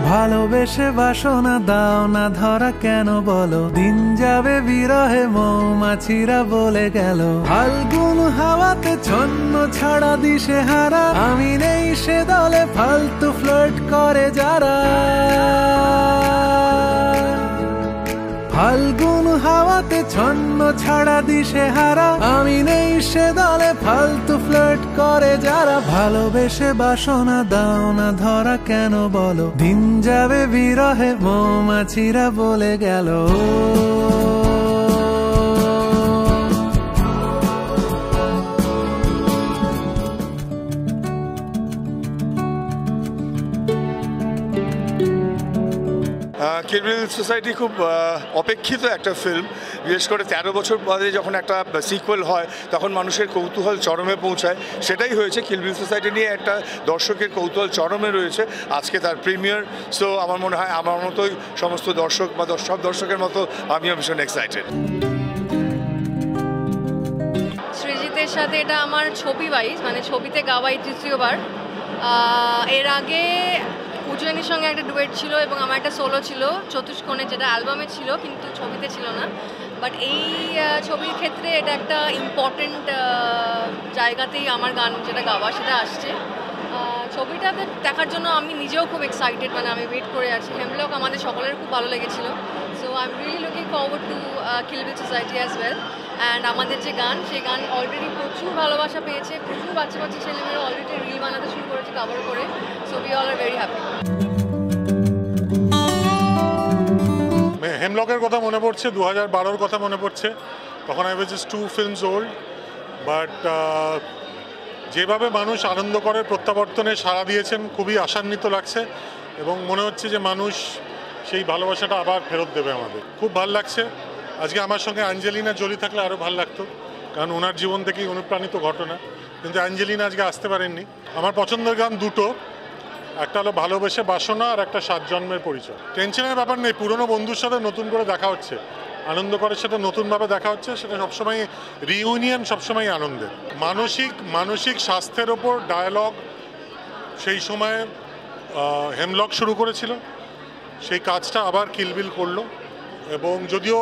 ভালোবেসে বাসনা দাও না ধরা কেন বলো, দিন যাবে বিরহে মৌমাছিরা বলে গেল। ফাল্গুন হাওয়াতে ছন্ন ছাড়া দিশে হারা, আমি নেই সে দলে ফালতু ফ্লার্ট করে যারা। ফাল্গুন হাওয়াতে ছন্ন ছাড়া দিশে হারা, আমি নেই সে দলে ফালতু ফ্লার্ট করে যারা। ভালোবেসে বাসনা দাও না ধরা কেন বলো, দিন যাবে বিরহে মৌমাছিরা বলে গেল। কিল বিল সোসাইটি খুব অপেক্ষিত একটা ফিল্ম, বিশেষ করে 13 বছর পরে যখন একটা সিকুয়েল হয় তখন মানুষের কৌতূহল চরমে পৌঁছায়। সেটাই হয়েছে, কিল বিল সোসাইটি নিয়ে একটা দর্শকের কৌতূহল চরমে রয়েছে। আজকে তার প্রিমিয়ার, সো আমার মনে হয় আমার মতোই সমস্ত দর্শক বা সব দর্শকের মতো আমিও ভীষণ এক্সাইটেড। সৃজিতের সাথে এটা আমার ছবি ওয়াইজ, মানে ছবিতে গাওয়া এই তৃতীয়বার। এর আগে উজ্জয়িনীর সঙ্গে একটা ডুয়েট ছিল এবং আমার একটা সোলো ছিল চতুষ্কোণে, যেটা অ্যালবামে ছিল কিন্তু ছবিতে ছিল না। বাট এই ছবির ক্ষেত্রে এটা একটা ইম্পর্টেন্ট জায়গাতেই আমার গান যেটা গাওয়া সেটা আসছে। ছবিটাতে দেখার জন্য আমি নিজেও খুব এক্সাইটেড, মানে আমি ওয়েট করে আছি। হেমলক আমাদের সকলের খুব ভালো লেগেছিল, so I am really looking forward to kill bill society as well. And আমাদের যে গান, সেই গান অলরেডি প্রচুর ভালোবাসা পেয়েছে, প্রচুর বাচ্চা বাচ্চা ছেলেমেয়েরা অলরেডি রিল বানাতে শুরু করেছে কভার করে। So we all are very happy. হেমলকের কথা মনে পড়ছে, 2012-র কথা মনে পড়ছে। তখন I was just 2 films old, but যেভাবে মানুষ আনন্দ করে প্রত্যাবর্তনে সাড়া দিয়েছেন খুবই আশান্বিত লাগছে এবং মনে হচ্ছে যে মানুষ সেই ভালোবাসাটা আবার ফেরত দেবে আমাদের। খুব ভালো লাগছে। আজকে আমার সঙ্গে অ্যাঞ্জেলিনা জোলি থাকলে আরও ভালো লাগতো, কারণ ওনার জীবন থেকেই অনুপ্রাণিত ঘটনা, কিন্তু অ্যাঞ্জেলিনা আজকে আসতে পারেননি। আমার পছন্দের গান দুটো, একটা হলো ভালোবেসে বাসনা আর একটা 7 জন্মের পরিচয়। টেনশনের ব্যাপার নেই, পুরনো বন্ধুর সাথে নতুন করে দেখা হচ্ছে, আনন্দ করে সেটা নতুনভাবে দেখা হচ্ছে, সেটা সবসময় রিইউনিয়ন, সবসময় আনন্দের। মানসিক স্বাস্থ্যের ওপর ডায়ালগ সেই সময় হেমলক শুরু করেছিল, সেই কাজটা আবার কিল বিল করলো। এবং যদিও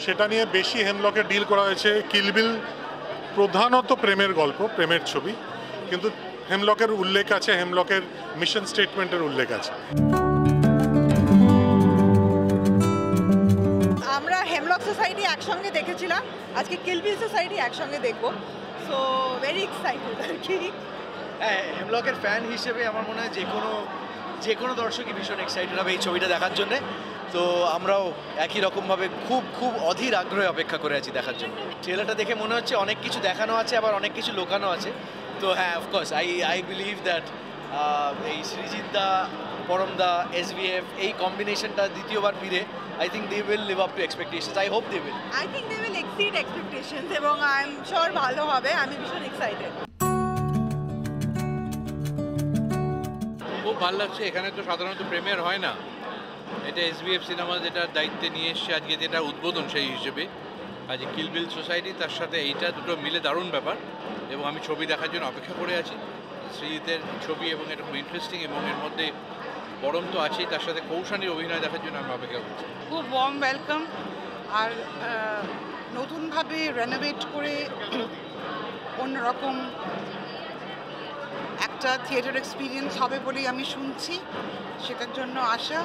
সেটা নিয়ে বেশি হেমলকের ডিল করা হয়েছে, কিল বিল প্রধানত প্রেমের গল্প, প্রেমের ছবি, কিন্তু হেমলকের উল্লেখ আছে, হেমলকের মিশন স্টেটমেন্টের উল্লেখ আছে। আমরা হেমলক সোসাইটি একসঙ্গে দেখেছিলাম, আজকে কিল বিল সোসাইটি একসঙ্গে দেখবো, সো ভেরি এক্সাইটেড আর কি। হেমলকের ফ্যান হিসেবে আমার মনে হয় যে কোনো দর্শকই ভীষণ এক্সাইটেড হবে এই ছবিটা দেখার জন্যে। তো আমরাও একই রকমভাবে খুব অধীর আগ্রহে অপেক্ষা করে আছি দেখার জন্য। ট্রেলারটা দেখে মনে হচ্ছে অনেক কিছু দেখানো আছে, আবার অনেক কিছু লুকানো আছে। তো হ্যাঁ, অফকোর্স আই বিলিভ দ্যাট এই সৃজিত দা, পরম দা, SVF এই কম্বিনেশনটা দ্বিতীয়বার ফিরে, I think they will live up to expectations. I hope they will. I think they will exceed expectations এবং I am sure ভালো হবে। আমি ভীষণ এক্সাইটেড। খুব ভালো লাগছে। এখানে তো সাধারণত প্রিমিয়ার হয় না, এটা SVF সিনেমা যেটার দায়িত্বে নিয়ে এসছে আজকে, যেটা উদ্বোধন সেই হিসেবে আজ কিল বিল সোসাইটি, তার সাথে এইটা দুটো মিলে দারুণ ব্যাপার। এবং আমি ছবি দেখার জন্য অপেক্ষা করে আছি। সৃজিতের ছবি এবং এটা খুব ইন্টারেস্টিং, এবং এর মধ্যে পরম তো আছেই, তার সাথে কৌশানীর অভিনয় দেখার জন্য আমি অপেক্ষা করছি। খুব ওয়ার্ম ওয়েলকাম, আর নতুনভাবে রেনোভেট করে অন্যরকম একটা থিয়েটার এক্সপিরিয়েন্স হবে বলেই আমি শুনছি। সেটার জন্য আশা,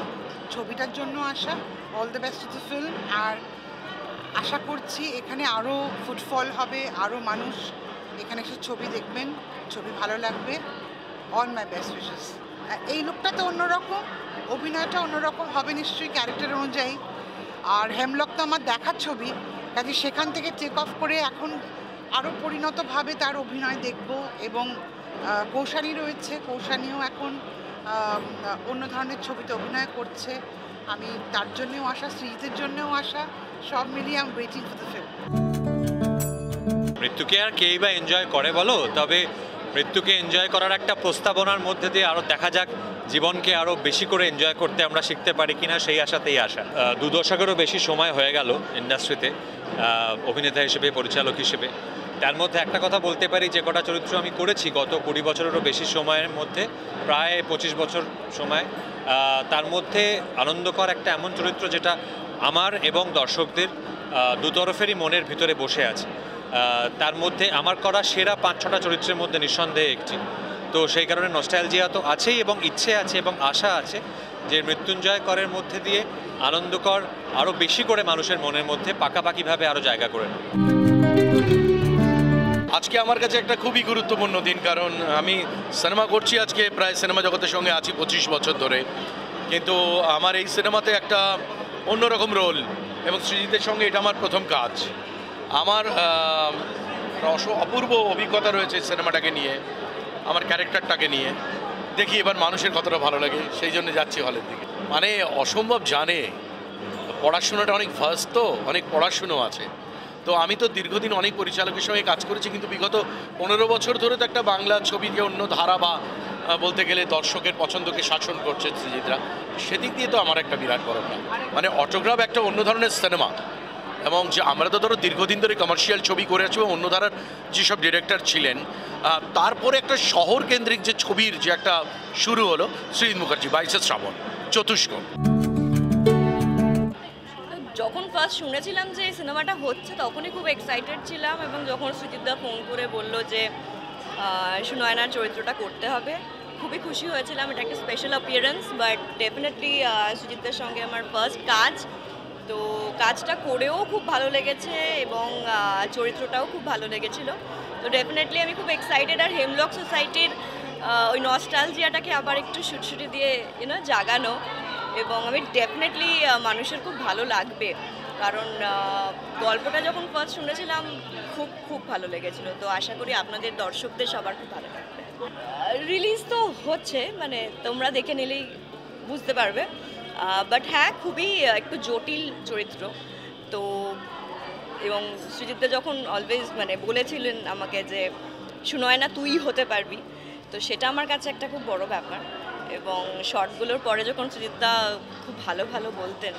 ছবিটার জন্য আশা। All the best to the film. আর আশা করছি এখানে আরও ফুটফল হবে, আরও মানুষ এখানে এসে ছবি দেখবেন, ছবি ভালো লাগবে। All my best wishes. এই লোকটা তো অন্যরকম, অভিনয়টা অন্যরকম হবে নিশ্চয়ই ক্যারেক্টার অনুযায়ী। আর হেমলক তো আমার দেখার ছবি, কাজে সেখান থেকে টেক অফ করে এখন আরও পরিণতভাবে তার অভিনয় দেখব। এবং কৌশানী রয়েছে, কৌশানীও এখন অন্য ধরনের ছবিতে অভিনয় করছে। আমি তার জন্যেও আশা, সৃজিতের জন্যও আশা, সব মিলিয়ে I am waiting for the film. মৃত্যুকে আর কেই বা এনজয় করে বলো, তবে মৃত্যুকে এনজয় করার একটা প্রস্তাবনার মধ্যে দিয়ে আরও দেখা যাক জীবনকে আরও বেশি করে এনজয় করতে আমরা শিখতে পারি কিনা, সেই আশাতেই আসা। 2 দশকেরও বেশি সময় হয়ে গেল ইন্ডাস্ট্রিতে অভিনেতা হিসেবে, পরিচালক হিসেবে। তার মধ্যে একটা কথা বলতে পারি, যে কটা চরিত্র আমি করেছি গত 20 বছরেরও বেশি সময়ের মধ্যে, প্রায় 25 বছর সময়, তার মধ্যে আনন্দকর একটা এমন চরিত্র যেটা আমার এবং দর্শকদের দুতরফেরই মনের ভিতরে বসে আছে। তার মধ্যে আমার করা সেরা 5-6টা চরিত্রের মধ্যে নিঃসন্দেহে একটি। তো সেই কারণে নস্টালজিয়া তো আছেই, এবং ইচ্ছে আছে এবং আশা আছে যে মৃত্যুঞ্জয় করের মধ্যে দিয়ে আনন্দকর আরও বেশি করে মানুষের মনের মধ্যে পাকাপাকিভাবে আরও জায়গা করে নেয়। আজকে আমার কাছে একটা খুবই গুরুত্বপূর্ণ দিন, কারণ আমি সিনেমা করছি আজকে, প্রায় সিনেমা জগতের সঙ্গে আছি 25 বছর ধরে, কিন্তু আমার এই সিনেমাতে একটা অন্যরকম রোল, এবং সৃজিতের সঙ্গে এটা আমার প্রথম কাজ। আমার অপূর্ব অভিজ্ঞতা রয়েছে সিনেমাটাকে নিয়ে, আমার ক্যারেক্টারটাকে নিয়ে। দেখি এবার মানুষের কতটা ভালো লাগে, সেই জন্য যাচ্ছি হলের দিকে। মানে অসম্ভব জানে, পড়াশোনাটা অনেক ফার্স্ট, তো অনেক পড়াশুনো আছে। তো আমি তো দীর্ঘদিন অনেক পরিচালকের সঙ্গে কাজ করেছি, কিন্তু বিগত 15 বছর ধরে তো একটা বাংলা ছবিকে অন্য ধারা বা বলতে গেলে দর্শকের পছন্দকে শাসন করছে সৃজিতরা, সেদিক দিয়ে তো আমার একটা বিরাট বড় না। মানে অটোগ্রাফ একটা অন্য ধরনের সিনেমা, এবং যে আমরা তো ধরো দীর্ঘদিন ধরে কমার্শিয়াল ছবি করে আছি, অন্য ধারার যেসব ডিরেক্টর ছিলেন, তারপরে একটা শহর কেন্দ্রিক যে ছবির যে একটা শুরু হলো সৃজিত মুখার্জি 22শে শ্রাবণ, চতুষ্কোণ। যখন ফার্স্ট শুনেছিলাম যে এই সিনেমাটা হচ্ছে তখনই খুব এক্সাইটেড ছিলাম, এবং যখন সুজিতদা ফোন করে বললো যে সুনয়নার চরিত্রটা করতে হবে, খুবই খুশি হয়েছিলাম। এটা একটা স্পেশাল অ্যাপিয়ারেন্স, বাট ডেফিনেটলি সুজিতদার সঙ্গে আমার ফার্স্ট কাজ, তো কাজটা করেও খুব ভালো লেগেছে এবং চরিত্রটাও খুব ভালো লেগেছিল। তো ডেফিনেটলি আমি খুব এক্সাইটেড। আর হেমলক সোসাইটির ওই নস্টালজিয়াটাকে আবার একটু শুটশুটি দিয়ে জাগানো, এবং আমি ডেফিনেটলি মানুষের খুব ভালো লাগবে, কারণ গল্পটা যখন ফার্স্ট শুনেছিলাম খুব খুব ভালো লেগেছিল। তো আশা করি আপনাদের দর্শকদের সবার খুব ভালো লাগবে। রিলিজ তো হচ্ছে, মানে তোমরা দেখে নিলেই বুঝতে পারবে। বাট হ্যাঁ, খুবই একটু জটিল চরিত্র তো, এবং সৃজিতদা যখন অলওয়েজ মানে বলেছিলেন আমাকে যে সুনয়না তুই হতে পারবি, তো সেটা আমার কাছে একটা খুব বড় ব্যাপার। এবং শর্টগুলোর পরে যখন সৃজিতদা খুব ভালো ভালো বলতেন,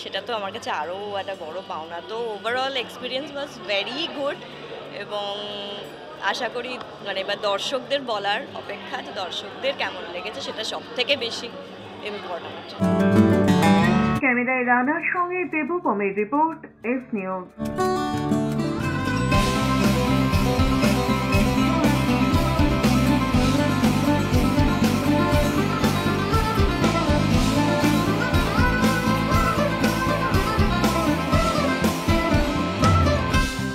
সেটা তো আমার কাছে আরও একটা বড় পাওনা। তো overall experience was very good, এবং আশা করি মানে এবার দর্শকদের বলার অপেক্ষা, যে দর্শকদের কেমন লেগেছে সেটা সব থেকে বেশি ইম্পর্টেন্ট। ক্যামেরায় রানার সঙ্গে দেবপমের রিপোর্ট, এস নিউজ।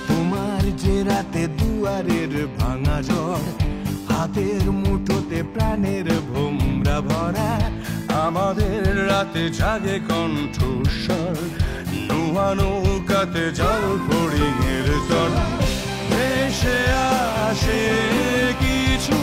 তোমার যে রাতে দুয়ারের ভাঙা ঝড়, হাতের মুঠোতে প্রাণের ভোমরা ভরা, আমাদের রাতে জাগে কণ্ঠস্বর, নোয়া নৌকাতে জল ফড়িংয়ের চড়া, ভেসে আসে কিছু